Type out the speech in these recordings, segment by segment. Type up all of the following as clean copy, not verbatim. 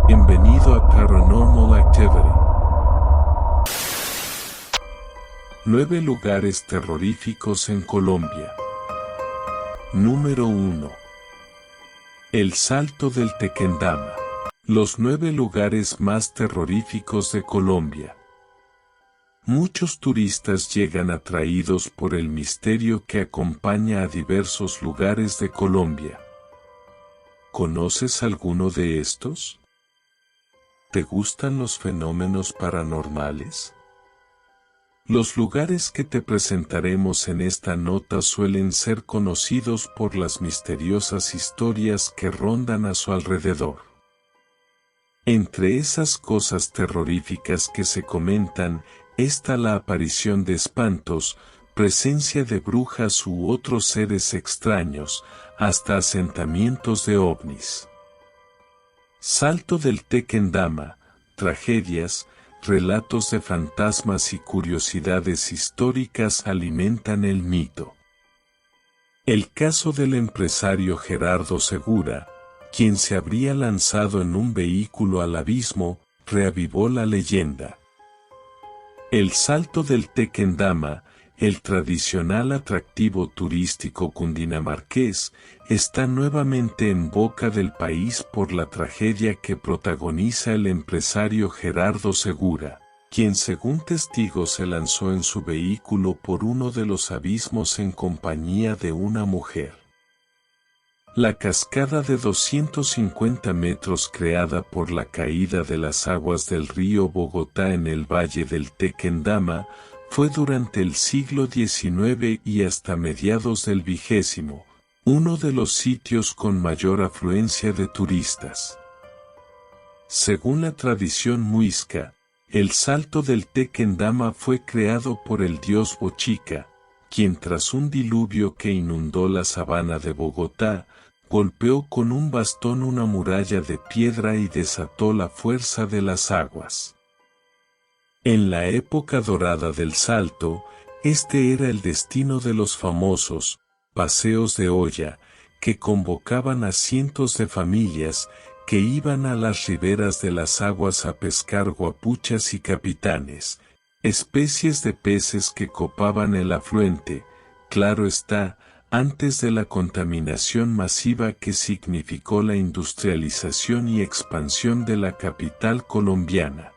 Bienvenido a Paranormal Activity. 9 lugares terroríficos en Colombia. Número 1. El Salto del Tequendama. Los 9 lugares más terroríficos de Colombia. Muchos turistas llegan atraídos por el misterio que acompaña a diversos lugares de Colombia. ¿Conoces alguno de estos? ¿Te gustan los fenómenos paranormales? Los lugares que te presentaremos en esta nota suelen ser conocidos por las misteriosas historias que rondan a su alrededor. Entre esas cosas terroríficas que se comentan, está la aparición de espantos, presencia de brujas u otros seres extraños, hasta asentamientos de ovnis. Salto del Tequendama, tragedias, relatos de fantasmas y curiosidades históricas alimentan el mito. El caso del empresario Gerardo Segura, quien se habría lanzado en un vehículo al abismo, reavivó la leyenda. El Salto del Tequendama, el tradicional atractivo turístico cundinamarqués, está nuevamente en boca del país por la tragedia que protagoniza el empresario Gerardo Segura, quien según testigos se lanzó en su vehículo por uno de los abismos en compañía de una mujer. La cascada de 250 metros creada por la caída de las aguas del río Bogotá en el valle del Tequendama fue durante el siglo XIX y hasta mediados del XX, uno de los sitios con mayor afluencia de turistas. Según la tradición muisca, el Salto del Tequendama fue creado por el dios Bochica, quien tras un diluvio que inundó la sabana de Bogotá, golpeó con un bastón una muralla de piedra y desató la fuerza de las aguas. En la época dorada del Salto, este era el destino de los famosos paseos de olla, que convocaban a cientos de familias que iban a las riberas de las aguas a pescar guapuchas y capitanes, especies de peces que copaban el afluente, claro está, antes de la contaminación masiva que significó la industrialización y expansión de la capital colombiana.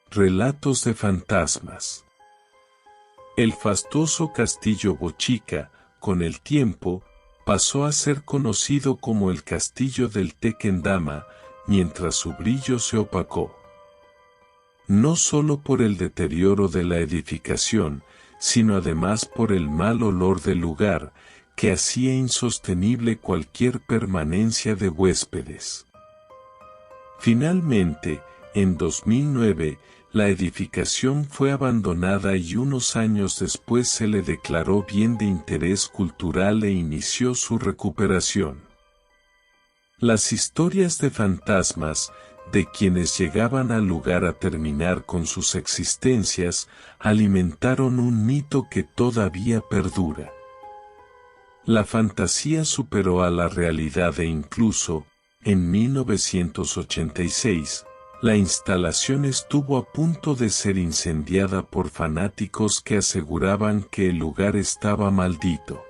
Relatos de fantasmas. El fastuoso castillo Bochica, con el tiempo, pasó a ser conocido como el Castillo del Tequendama, mientras su brillo se opacó. No solo por el deterioro de la edificación, sino además por el mal olor del lugar, que hacía insostenible cualquier permanencia de huéspedes. Finalmente, en 2009, la edificación fue abandonada y unos años después se le declaró bien de interés cultural e inició su recuperación. Las historias de fantasmas, de quienes llegaban al lugar a terminar con sus existencias, alimentaron un mito que todavía perdura. La fantasía superó a la realidad e incluso, en 1986, la instalación estuvo a punto de ser incendiada por fanáticos que aseguraban que el lugar estaba maldito.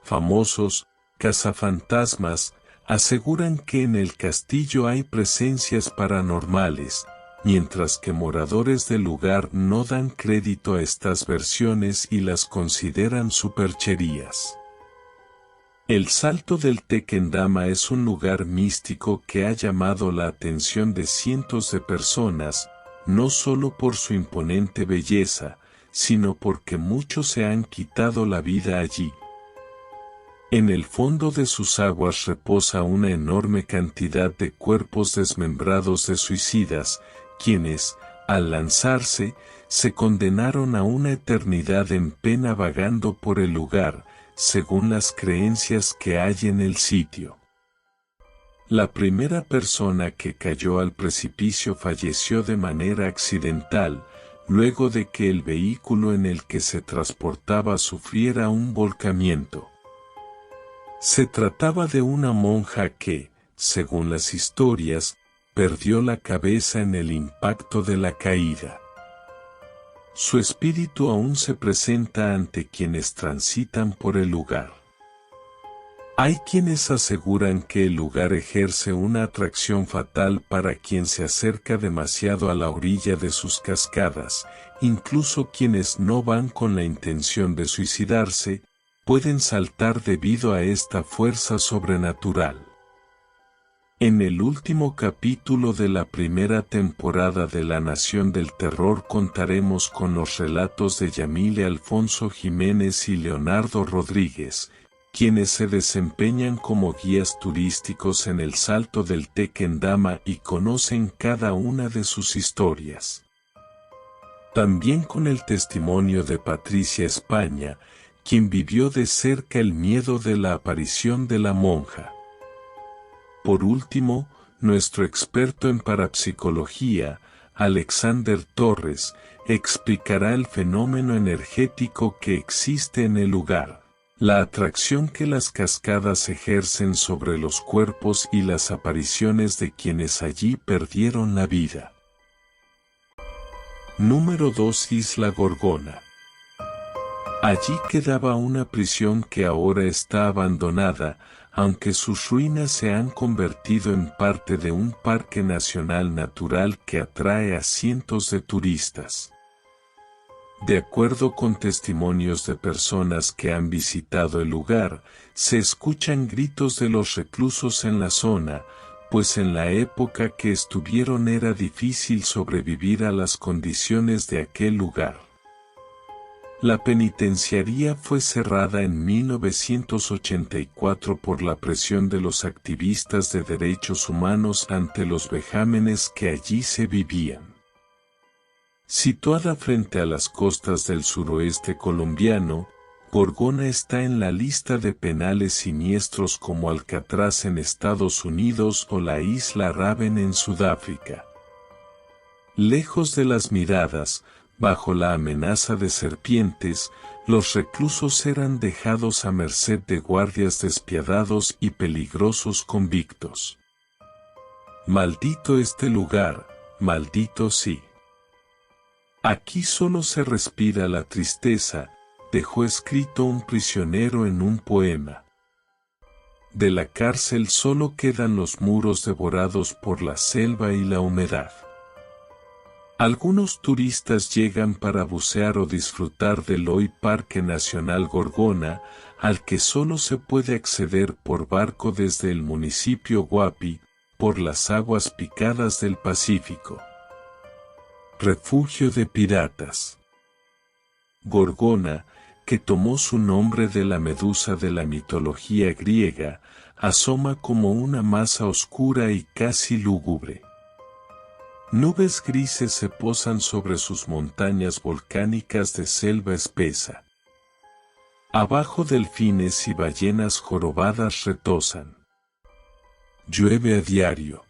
Famosos cazafantasmas aseguran que en el castillo hay presencias paranormales, mientras que moradores del lugar no dan crédito a estas versiones y las consideran supercherías. El Salto del Tequendama es un lugar místico que ha llamado la atención de cientos de personas, no solo por su imponente belleza, sino porque muchos se han quitado la vida allí. En el fondo de sus aguas reposa una enorme cantidad de cuerpos desmembrados de suicidas, quienes, al lanzarse, se condenaron a una eternidad en pena vagando por el lugar, según las creencias que hay en el sitio. La primera persona que cayó al precipicio falleció de manera accidental, luego de que el vehículo en el que se transportaba sufriera un volcamiento. Se trataba de una monja que, según las historias, perdió la cabeza en el impacto de la caída. Su espíritu aún se presenta ante quienes transitan por el lugar. Hay quienes aseguran que el lugar ejerce una atracción fatal para quien se acerca demasiado a la orilla de sus cascadas, incluso quienes no van con la intención de suicidarse, pueden saltar debido a esta fuerza sobrenatural. En el último capítulo de la primera temporada de La Nación del Terror contaremos con los relatos de Yamile Alfonso Jiménez y Leonardo Rodríguez, quienes se desempeñan como guías turísticos en el Salto del Tequendama y conocen cada una de sus historias. También con el testimonio de Patricia España, quien vivió de cerca el miedo de la aparición de la monja. Por último, nuestro experto en parapsicología, Alexander Torres, explicará el fenómeno energético que existe en el lugar, la atracción que las cascadas ejercen sobre los cuerpos y las apariciones de quienes allí perdieron la vida. Número 2. Isla Gorgona. Allí quedaba una prisión que ahora está abandonada, aunque sus ruinas se han convertido en parte de un parque nacional natural que atrae a cientos de turistas. De acuerdo con testimonios de personas que han visitado el lugar, se escuchan gritos de los reclusos en la zona, pues en la época que estuvieron era difícil sobrevivir a las condiciones de aquel lugar. La penitenciaría fue cerrada en 1984 por la presión de los activistas de derechos humanos ante los vejámenes que allí se vivían. Situada frente a las costas del suroeste colombiano, Gorgona está en la lista de penales siniestros como Alcatraz en Estados Unidos o la isla Raven en Sudáfrica. Lejos de las miradas, bajo la amenaza de serpientes, los reclusos eran dejados a merced de guardias despiadados y peligrosos convictos. Maldito este lugar, maldito sí. Aquí solo se respira la tristeza, dejó escrito un prisionero en un poema. De la cárcel solo quedan los muros devorados por la selva y la humedad. Algunos turistas llegan para bucear o disfrutar del hoy Parque Nacional Gorgona, al que solo se puede acceder por barco desde el municipio Guapi, por las aguas picadas del Pacífico. Refugio de piratas. Gorgona, que tomó su nombre de la medusa de la mitología griega, asoma como una masa oscura y casi lúgubre. Nubes grises se posan sobre sus montañas volcánicas de selva espesa. Abajo delfines y ballenas jorobadas retosan. Llueve a diario.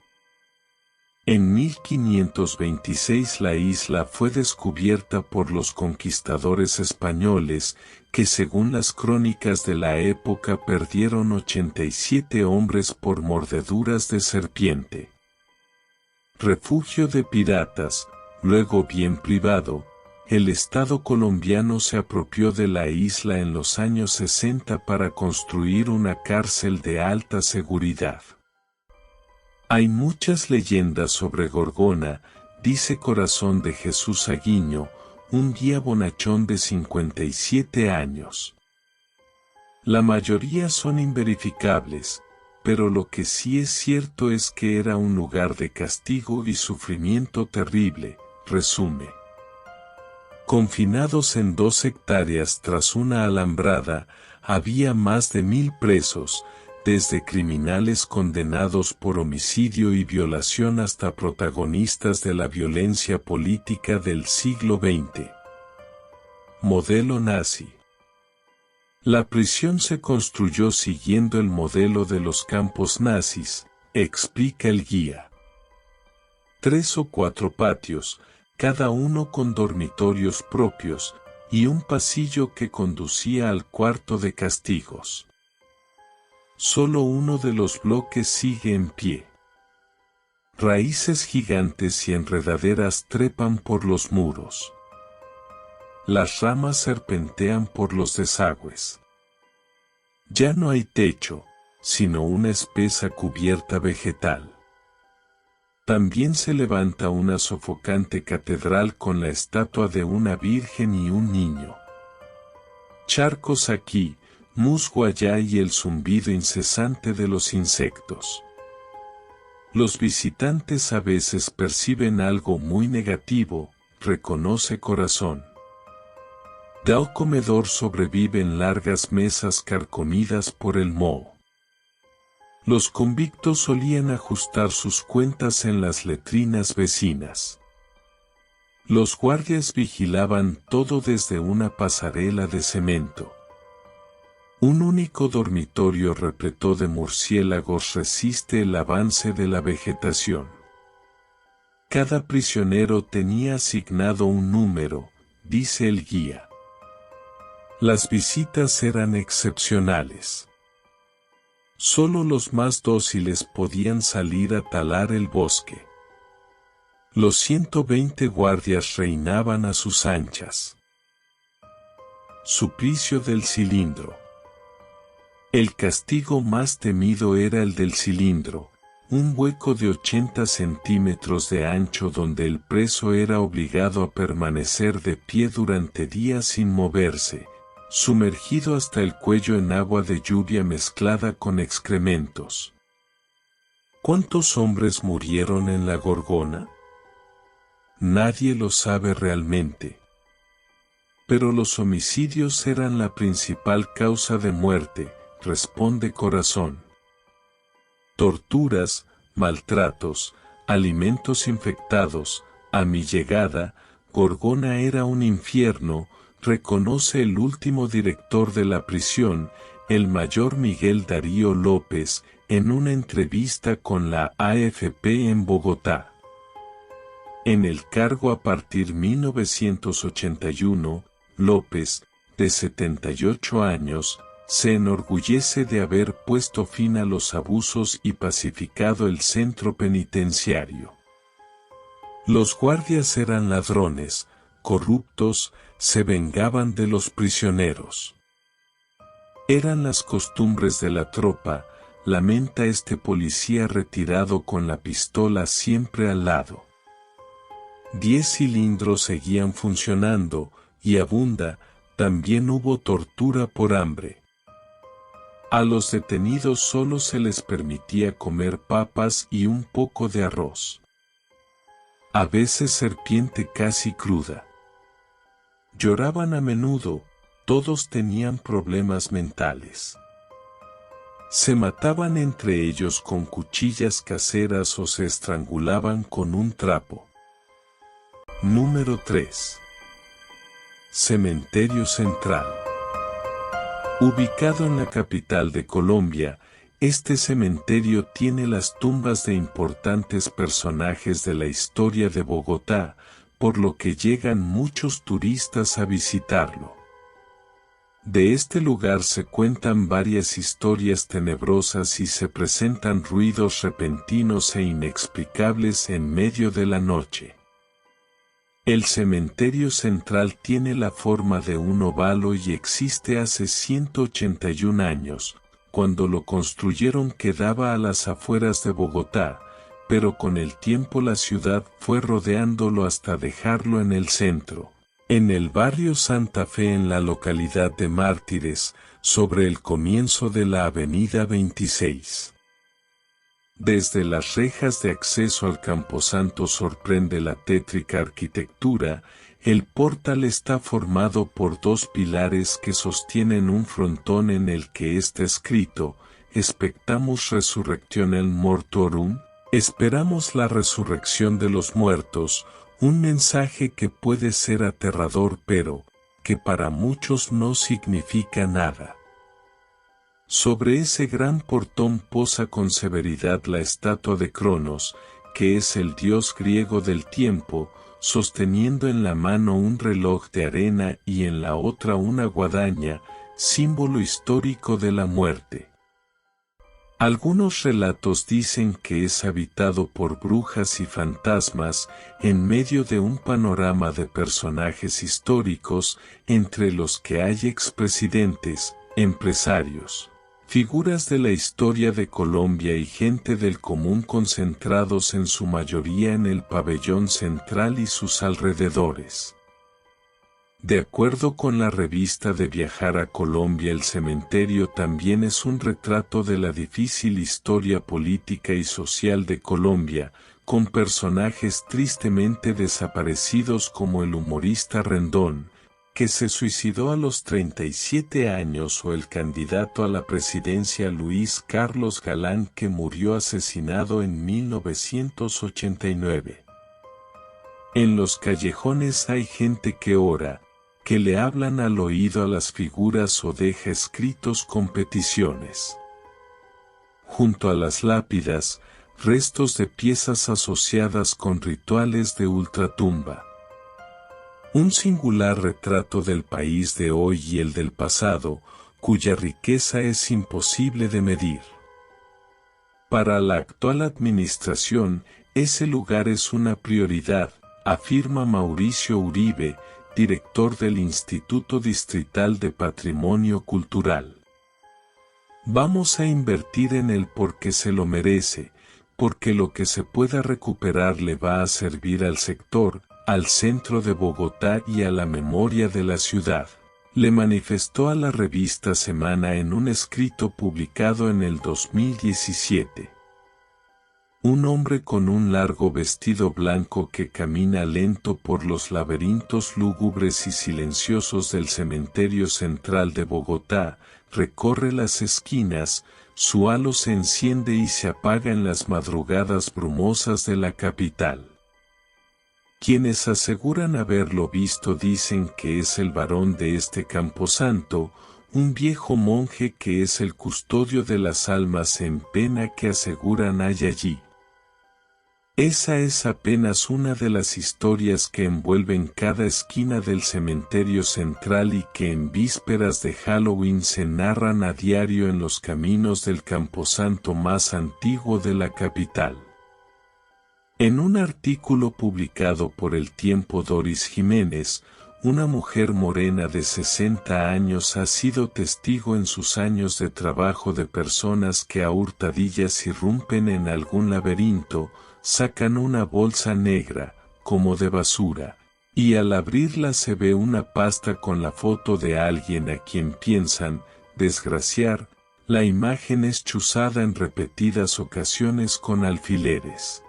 En 1526 la isla fue descubierta por los conquistadores españoles, que según las crónicas de la época perdieron 87 hombres por mordeduras de serpiente. Refugio de piratas, luego bien privado, el Estado colombiano se apropió de la isla en los años 60 para construir una cárcel de alta seguridad. Hay muchas leyendas sobre Gorgona, dice Corazón de Jesús Aguiño, un guía bonachón de 57 años. La mayoría son inverificables, pero lo que sí es cierto es que era un lugar de castigo y sufrimiento terrible, resume. Confinados en 2 hectáreas tras una alambrada, había más de 1000 presos, desde criminales condenados por homicidio y violación hasta protagonistas de la violencia política del siglo XX. Modelo nazi. La prisión se construyó siguiendo el modelo de los campos nazis, explica el guía. 3 o 4 patios, cada uno con dormitorios propios, y un pasillo que conducía al cuarto de castigos. Solo uno de los bloques sigue en pie. Raíces gigantes y enredaderas trepan por los muros. Las ramas serpentean por los desagües. Ya no hay techo, sino una espesa cubierta vegetal. También se levanta una sofocante catedral con la estatua de una virgen y un niño. Charcos aquí, musgo allá y el zumbido incesante de los insectos. Los visitantes a veces perciben algo muy negativo, reconoce Corazón. Del comedor sobreviven largas mesas carcomidas por el moho. Los convictos solían ajustar sus cuentas en las letrinas vecinas. Los guardias vigilaban todo desde una pasarela de cemento. Un único dormitorio repleto de murciélagos resiste el avance de la vegetación. Cada prisionero tenía asignado un número, dice el guía. Las visitas eran excepcionales. Solo los más dóciles podían salir a talar el bosque. Los 120 guardias reinaban a sus anchas. Suplicio del cilindro. El castigo más temido era el del cilindro, un hueco de 80 centímetros de ancho donde el preso era obligado a permanecer de pie durante días sin moverse, sumergido hasta el cuello en agua de lluvia mezclada con excrementos. ¿Cuántos hombres murieron en la Gorgona? Nadie lo sabe realmente. Pero los homicidios eran la principal causa de muerte, responde Corazón. Torturas, maltratos, alimentos infectados, a mi llegada, Gorgona era un infierno, reconoce el último director de la prisión, el mayor Miguel Darío López, en una entrevista con la AFP en Bogotá. En el cargo a partir 1981, López, de 78 años, se enorgullece de haber puesto fin a los abusos y pacificado el centro penitenciario. Los guardias eran ladrones, corruptos, se vengaban de los prisioneros. Eran las costumbres de la tropa, lamenta este policía retirado con la pistola siempre al lado. 10 cilindros seguían funcionando, y abunda, también hubo tortura por hambre. A los detenidos solo se les permitía comer papas y un poco de arroz. A veces serpiente casi cruda. Lloraban a menudo, todos tenían problemas mentales. Se mataban entre ellos con cuchillas caseras o se estrangulaban con un trapo. Número 3. Cementerio Central. Ubicado en la capital de Colombia, este cementerio tiene las tumbas de importantes personajes de la historia de Bogotá, por lo que llegan muchos turistas a visitarlo. De este lugar se cuentan varias historias tenebrosas y se presentan ruidos repentinos e inexplicables en medio de la noche. El cementerio central tiene la forma de un óvalo y existe hace 181 años, cuando lo construyeron quedaba a las afueras de Bogotá, pero con el tiempo la ciudad fue rodeándolo hasta dejarlo en el centro, en el barrio Santa Fe en la localidad de Mártires, sobre el comienzo de la avenida 26. Desde las rejas de acceso al camposanto sorprende la tétrica arquitectura, el portal está formado por 2 pilares que sostienen un frontón en el que está escrito, Expectamus resurrectionem mortuorum, esperamos la resurrección de los muertos, un mensaje que puede ser aterrador pero, que para muchos no significa nada. Sobre ese gran portón posa con severidad la estatua de Cronos, que es el dios griego del tiempo, sosteniendo en la mano un reloj de arena y en la otra una guadaña, símbolo histórico de la muerte. Algunos relatos dicen que es habitado por brujas y fantasmas en medio de un panorama de personajes históricos, entre los que hay expresidentes, empresarios, figuras de la historia de Colombia y gente del común concentrados en su mayoría en el pabellón central y sus alrededores. De acuerdo con la revista de Viajar a Colombia, el cementerio también es un retrato de la difícil historia política y social de Colombia, con personajes tristemente desaparecidos como el humorista Rendón, que se suicidó a los 37 años, o el candidato a la presidencia Luis Carlos Galán, que murió asesinado en 1989. En los callejones hay gente que ora, que le hablan al oído a las figuras o deja escritos con peticiones. Junto a las lápidas, restos de piezas asociadas con rituales de ultratumba. Un singular retrato del país de hoy y el del pasado, cuya riqueza es imposible de medir. Para la actual administración, ese lugar es una prioridad, afirma Mauricio Uribe, director del Instituto Distrital de Patrimonio Cultural. Vamos a invertir en él porque se lo merece, porque lo que se pueda recuperar le va a servir al sector, al centro de Bogotá y a la memoria de la ciudad, le manifestó a la revista Semana en un escrito publicado en el 2017. Un hombre con un largo vestido blanco que camina lento por los laberintos lúgubres y silenciosos del cementerio central de Bogotá, recorre las esquinas, su halo se enciende y se apaga en las madrugadas brumosas de la capital. Quienes aseguran haberlo visto dicen que es el varón de este camposanto, un viejo monje que es el custodio de las almas en pena que aseguran hay allí. Esa es apenas una de las historias que envuelven cada esquina del cementerio central y que en vísperas de Halloween se narran a diario en los caminos del camposanto más antiguo de la capital. En un artículo publicado por El Tiempo, Doris Jiménez, una mujer morena de 60 años ha sido testigo en sus años de trabajo de personas que a hurtadillas irrumpen en algún laberinto, sacan una bolsa negra, como de basura, y al abrirla se ve una pasta con la foto de alguien a quien piensan desgraciar. La imagen es chuzada en repetidas ocasiones con alfileres.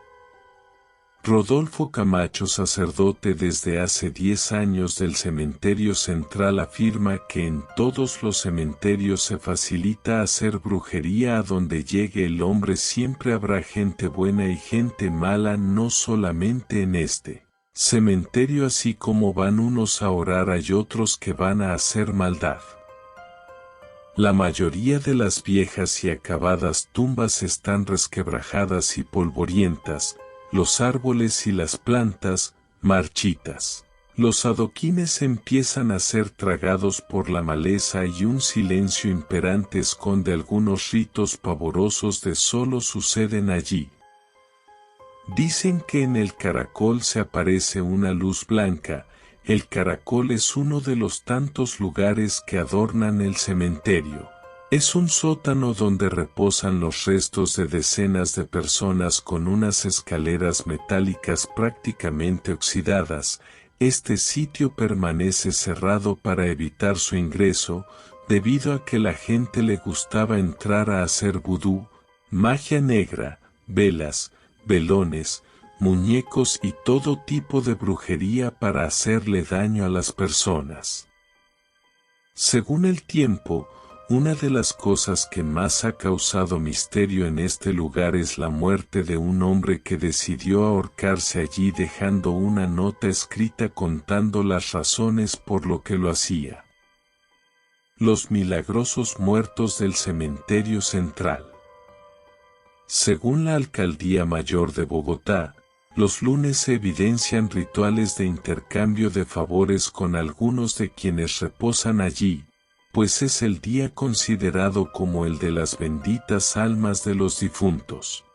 Rodolfo Camacho, sacerdote desde hace 10 años del cementerio central, afirma que en todos los cementerios se facilita hacer brujería. A donde llegue el hombre siempre habrá gente buena y gente mala, no solamente en este cementerio. Así como van unos a orar, hay otros que van a hacer maldad. La mayoría de las viejas y acabadas tumbas están resquebrajadas y polvorientas, los árboles y las plantas, marchitas. Los adoquines empiezan a ser tragados por la maleza y un silencio imperante esconde algunos ritos pavorosos de solo suceden allí. Dicen que en el caracol se aparece una luz blanca. El caracol es uno de los tantos lugares que adornan el cementerio. Es un sótano donde reposan los restos de decenas de personas con unas escaleras metálicas prácticamente oxidadas. Este sitio permanece cerrado para evitar su ingreso, debido a que la gente le gustaba entrar a hacer vudú, magia negra, velas, velones, muñecos y todo tipo de brujería para hacerle daño a las personas. Según El Tiempo, una de las cosas que más ha causado misterio en este lugar es la muerte de un hombre que decidió ahorcarse allí, dejando una nota escrita contando las razones por lo que lo hacía. Los milagrosos muertos del cementerio central. Según la Alcaldía Mayor de Bogotá, los lunes se evidencian rituales de intercambio de favores con algunos de quienes reposan allí. pues es el día considerado como el de las benditas almas de los difuntos.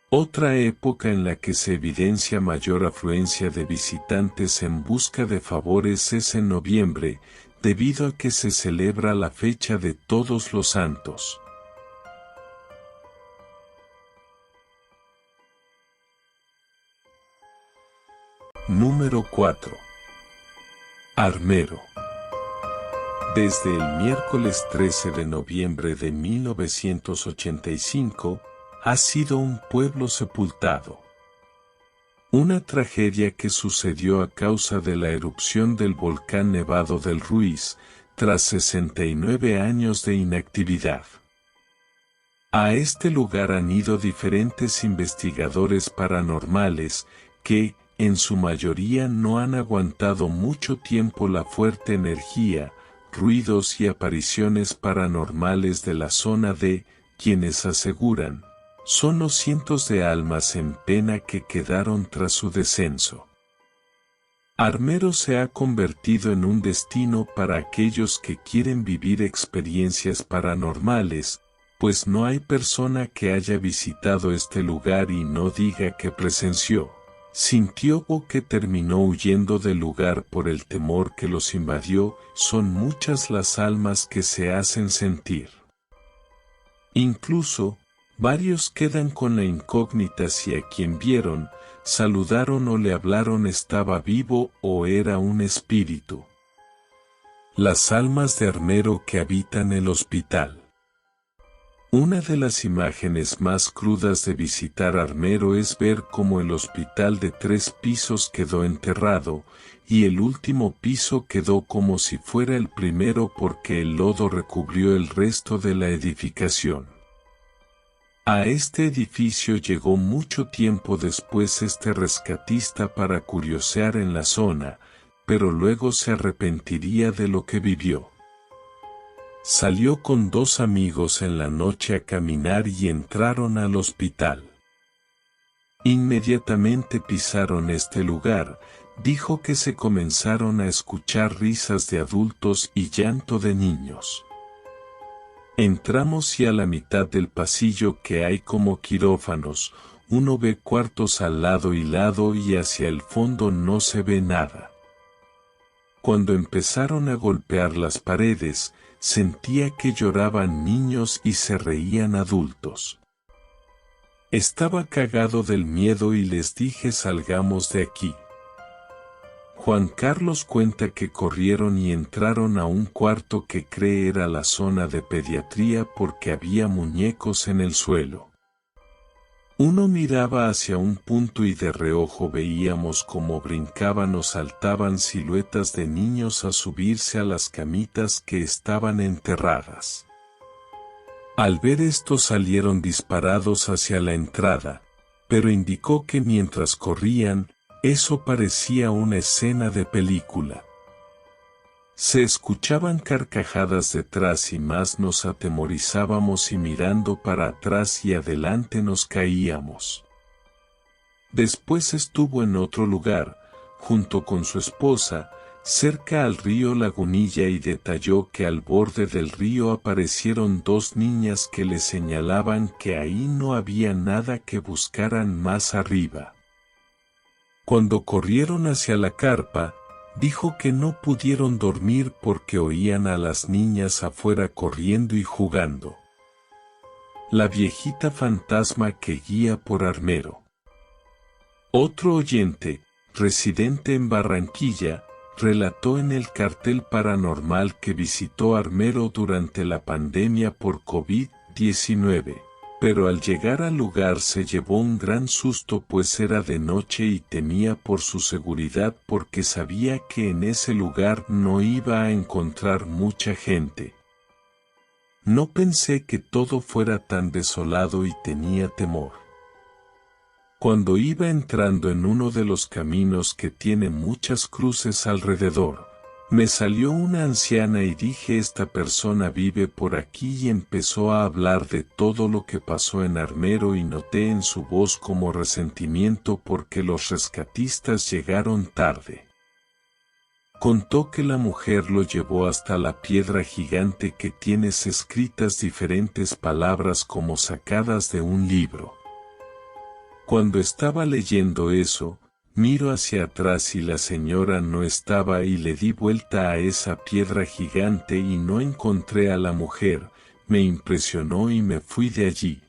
Otra época en la que se evidencia mayor afluencia de visitantes en busca de favores es en noviembre, debido a que se celebra la fecha de Todos los Santos. Número 4. Armero. Desde el miércoles 13 de noviembre de 1985, ha sido un pueblo sepultado. Una tragedia que sucedió a causa de la erupción del volcán Nevado del Ruiz, tras 69 años de inactividad. A este lugar han ido diferentes investigadores paranormales, que, en su mayoría no han aguantado mucho tiempo la fuerte energía, ruidos y apariciones paranormales de la zona de, quienes aseguran, son los cientos de almas en pena que quedaron tras su descenso. Armero se ha convertido en un destino para aquellos que quieren vivir experiencias paranormales, pues no hay persona que haya visitado este lugar y no diga que presenció, sintió o que terminó huyendo del lugar por el temor que los invadió. Son muchas las almas que se hacen sentir. Incluso, varios quedan con la incógnita si a quien vieron, saludaron o le hablaron estaba vivo o era un espíritu. Las almas de Armero que habitan el hospital. Una de las imágenes más crudas de visitar Armero es ver cómo el hospital de 3 pisos quedó enterrado, y el último piso quedó como si fuera el primero porque el lodo recubrió el resto de la edificación. A este edificio llegó mucho tiempo después este rescatista para curiosear en la zona, pero luego se arrepentiría de lo que vivió. Salió con 2 amigos en la noche a caminar y entraron al hospital. Inmediatamente pisaron este lugar, dijo que se comenzaron a escuchar risas de adultos y llanto de niños. Entramos y a la mitad del pasillo que hay como quirófanos, uno ve cuartos al lado y hacia el fondo no se ve nada. Cuando empezaron a golpear las paredes, sentía que lloraban niños y se reían adultos. Estaba cagado del miedo y les dije salgamos de aquí. Juan Carlos cuenta que corrieron y entraron a un cuarto que cree era la zona de pediatría porque había muñecos en el suelo. Uno miraba hacia un punto y de reojo veíamos cómo brincaban o saltaban siluetas de niños a subirse a las camitas que estaban enterradas. Al ver esto salieron disparados hacia la entrada, pero indicó que mientras corrían, eso parecía una escena de película. Se escuchaban carcajadas detrás y más nos atemorizábamos y mirando para atrás y adelante nos caíamos. Después estuvo en otro lugar, junto con su esposa, cerca al río Lagunilla y detalló que al borde del río aparecieron 2 niñas que le señalaban que ahí no había nada que buscaran más arriba. Cuando corrieron hacia la carpa, dijo que no pudieron dormir porque oían a las niñas afuera corriendo y jugando. La viejita fantasma que guía por Armero. Otro oyente, residente en Barranquilla, relató en el cartel paranormal que visitó Armero durante la pandemia por COVID-19. Pero al llegar al lugar se llevó un gran susto pues era de noche y temía por su seguridad porque sabía que en ese lugar no iba a encontrar mucha gente. No pensé que todo fuera tan desolado y tenía temor. Cuando iba entrando en uno de los caminos que tiene muchas cruces alrededor, me salió una anciana y dije esta persona vive por aquí y empezó a hablar de todo lo que pasó en Armero y noté en su voz como resentimiento porque los rescatistas llegaron tarde. Contó que la mujer lo llevó hasta la piedra gigante que tiene escritas diferentes palabras como sacadas de un libro. Cuando estaba leyendo eso, miro hacia atrás y la señora no estaba y le di vuelta a esa piedra gigante y no encontré a la mujer, me impresionó y me fui de allí.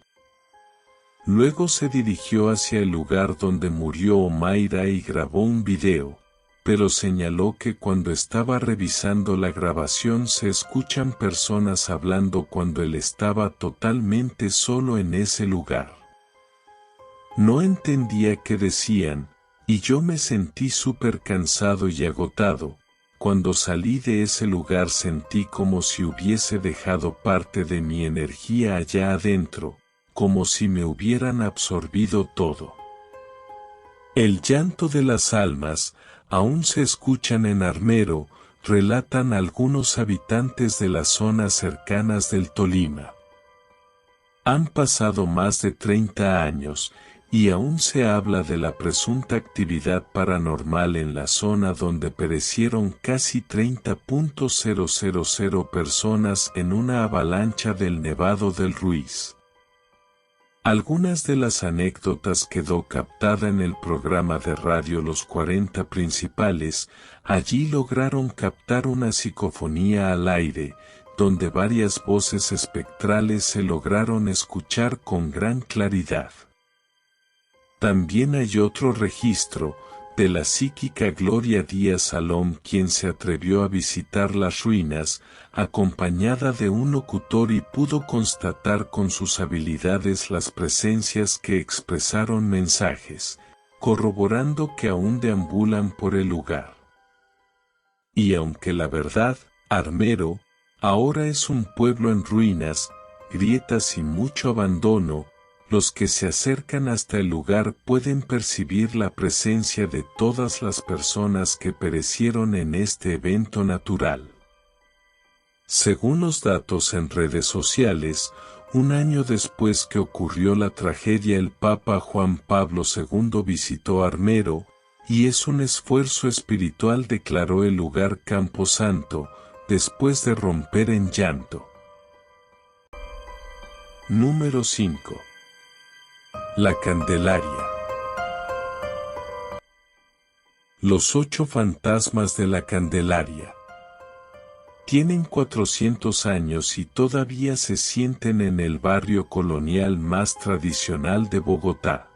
Luego se dirigió hacia el lugar donde murió Omaira y grabó un video, pero señaló que cuando estaba revisando la grabación se escuchan personas hablando cuando él estaba totalmente solo en ese lugar. No entendía qué decían, y yo me sentí súper cansado y agotado. Cuando salí de ese lugar sentí como si hubiese dejado parte de mi energía allá adentro, como si me hubieran absorbido todo. El llanto de las almas, aún se escuchan en Armero, relatan algunos habitantes de las zonas cercanas del Tolima. Han pasado más de 30 años, y aún se habla de la presunta actividad paranormal en la zona donde perecieron casi 30.000 personas en una avalancha del Nevado del Ruiz. Algunas de las anécdotas quedó captada en el programa de radio Los 40 Principales. Allí lograron captar una psicofonía al aire, donde varias voces espectrales se lograron escuchar con gran claridad. También hay otro registro, de la psíquica Gloria Díaz Salom, quien se atrevió a visitar las ruinas, acompañada de un locutor y pudo constatar con sus habilidades las presencias que expresaron mensajes, corroborando que aún deambulan por el lugar. Y aunque la verdad, Armero, ahora es un pueblo en ruinas, grietas y mucho abandono, los que se acercan hasta el lugar pueden percibir la presencia de todas las personas que perecieron en este evento natural. Según los datos en redes sociales, un año después que ocurrió la tragedia, el Papa Juan Pablo II visitó Armero, y es un esfuerzo espiritual, declaró el lugar Camposanto, después de romper en llanto. Número 5. La Candelaria. Los 8 fantasmas de la Candelaria. Tienen 400 años y todavía se sienten en el barrio colonial más tradicional de Bogotá.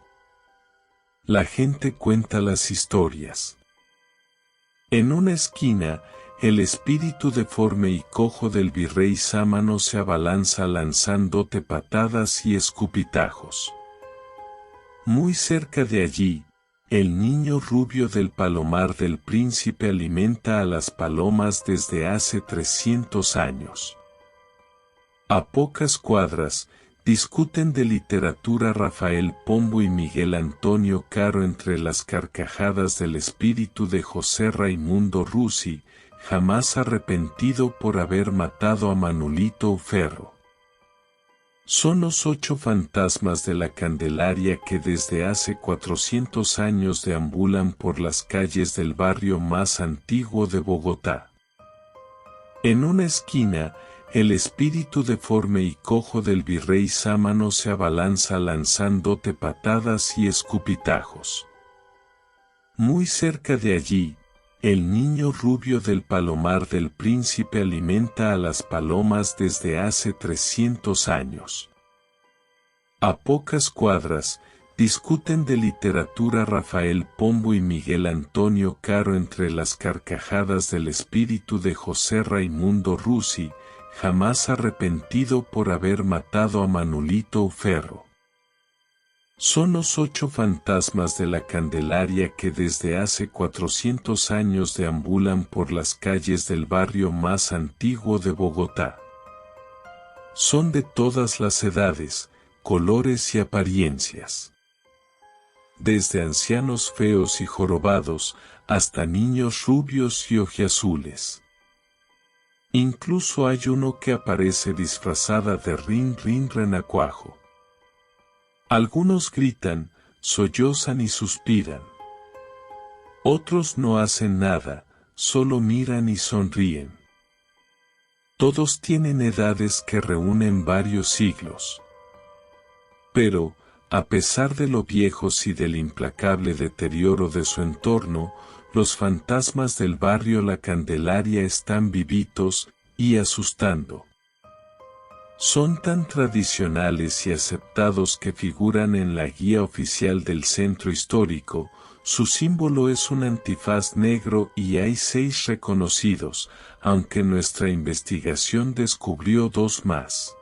La gente cuenta las historias. En una esquina, el espíritu deforme y cojo del virrey Sámano se abalanza lanzándote patadas y escupitajos. Muy cerca de allí, el niño rubio del palomar del príncipe alimenta a las palomas desde hace 300 años. A pocas cuadras, discuten de literatura Rafael Pombo y Miguel Antonio Caro entre las carcajadas del espíritu de José Raimundo Rusi, jamás arrepentido por haber matado a Manolito Uferro. Son los 8 fantasmas de la Candelaria que desde hace 400 años deambulan por las calles del barrio más antiguo de Bogotá. En una esquina, el espíritu deforme y cojo del virrey Sámano se abalanza lanzándote patadas y escupitajos. Muy cerca de allí, el niño rubio del palomar del príncipe alimenta a las palomas desde hace 300 años. A pocas cuadras, discuten de literatura Rafael Pombo y Miguel Antonio Caro entre las carcajadas del espíritu de José Raimundo Rusi, jamás arrepentido por haber matado a Manolito Uferro. Son los 8 fantasmas de la Candelaria que desde hace 400 años deambulan por las calles del barrio más antiguo de Bogotá. Son de todas las edades, colores y apariencias. Desde ancianos feos y jorobados, hasta niños rubios y ojiazules. Incluso hay uno que aparece disfrazada de Rin Rin Renacuajo. Algunos gritan, sollozan y suspiran. Otros no hacen nada, solo miran y sonríen. Todos tienen edades que reúnen varios siglos. Pero, a pesar de lo viejos y del implacable deterioro de su entorno, los fantasmas del barrio La Candelaria están vivitos y asustando. Son tan tradicionales y aceptados que figuran en la guía oficial del centro histórico. Su símbolo es un antifaz negro y hay 6 reconocidos, aunque nuestra investigación descubrió 2 más.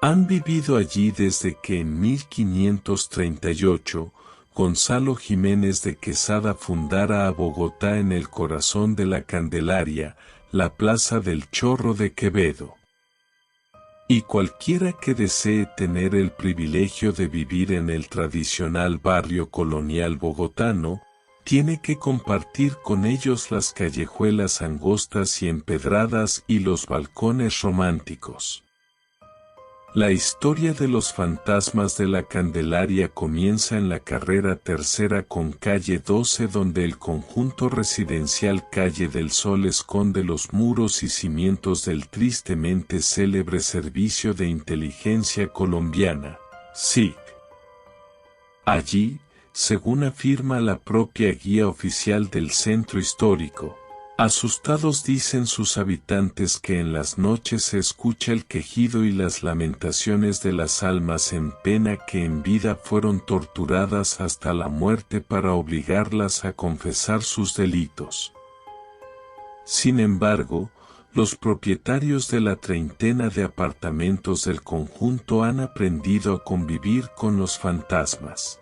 Han vivido allí desde que en 1538, Gonzalo Jiménez de Quesada fundara a Bogotá en el corazón de la Candelaria, la Plaza del Chorro de Quevedo. Y cualquiera que desee tener el privilegio de vivir en el tradicional barrio colonial bogotano, tiene que compartir con ellos las callejuelas angostas y empedradas y los balcones románticos. La historia de los fantasmas de la Candelaria comienza en la carrera tercera con calle 12, donde el conjunto residencial Calle del Sol esconde los muros y cimientos del tristemente célebre Servicio de Inteligencia Colombiana, SIC. Allí, según afirma la propia guía oficial del centro histórico, asustados dicen sus habitantes que en las noches se escucha el quejido y las lamentaciones de las almas en pena que en vida fueron torturadas hasta la muerte para obligarlas a confesar sus delitos. Sin embargo, los propietarios de la treintena de apartamentos del conjunto han aprendido a convivir con los fantasmas.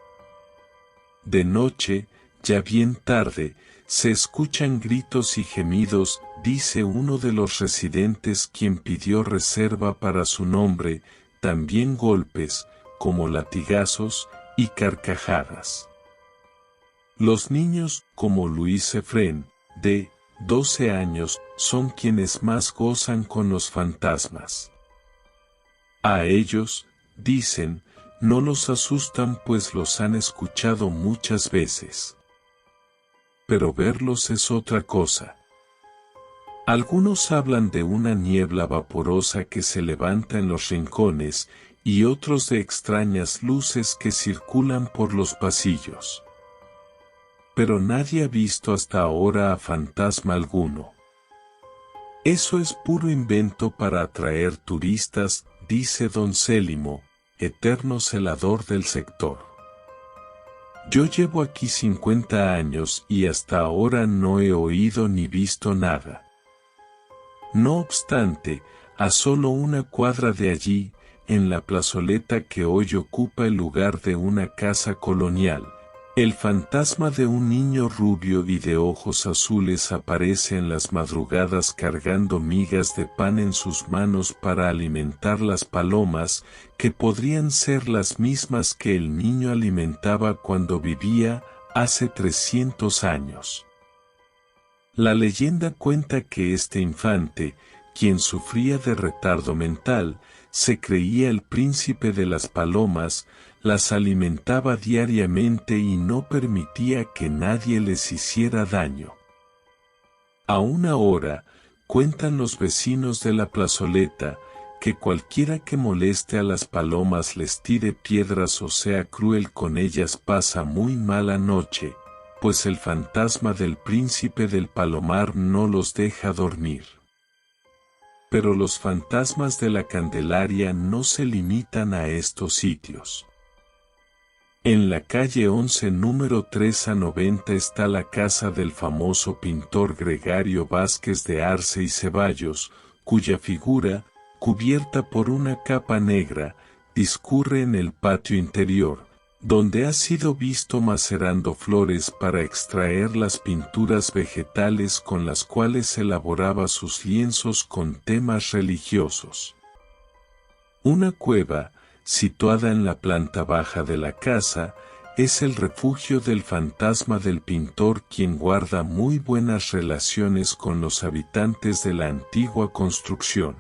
De noche, ya bien tarde, se escuchan gritos y gemidos, dice uno de los residentes quien pidió reserva para su nombre, también golpes, como latigazos, y carcajadas. Los niños, como Luis Efrén, de 12 años, son quienes más gozan con los fantasmas. A ellos, dicen, no los asustan pues los han escuchado muchas veces. Pero verlos es otra cosa. Algunos hablan de una niebla vaporosa que se levanta en los rincones y otros de extrañas luces que circulan por los pasillos. Pero nadie ha visto hasta ahora a fantasma alguno. Eso es puro invento para atraer turistas, dice don Célimo, eterno celador del sector. Yo llevo aquí 50 años y hasta ahora no he oído ni visto nada. No obstante, a solo una cuadra de allí, en la plazoleta que hoy ocupa el lugar de una casa colonial, el fantasma de un niño rubio y de ojos azules aparece en las madrugadas cargando migas de pan en sus manos para alimentar las palomas, que podrían ser las mismas que el niño alimentaba cuando vivía, hace 300 años. La leyenda cuenta que este infante, quien sufría de retardo mental, se creía el príncipe de las palomas, las alimentaba diariamente y no permitía que nadie les hiciera daño. Aún ahora, cuentan los vecinos de la plazoleta, que cualquiera que moleste a las palomas les tire piedras o sea cruel con ellas pasa muy mala noche, pues el fantasma del príncipe del palomar no los deja dormir. Pero los fantasmas de la Candelaria no se limitan a estos sitios. En la calle 11 número 3 a 90 está la casa del famoso pintor Gregario Vázquez de Arce y Ceballos, cuya figura, cubierta por una capa negra, discurre en el patio interior, donde ha sido visto macerando flores para extraer las pinturas vegetales con las cuales elaboraba sus lienzos con temas religiosos. Una cueva, situada en la planta baja de la casa, es el refugio del fantasma del pintor, quien guarda muy buenas relaciones con los habitantes de la antigua construcción.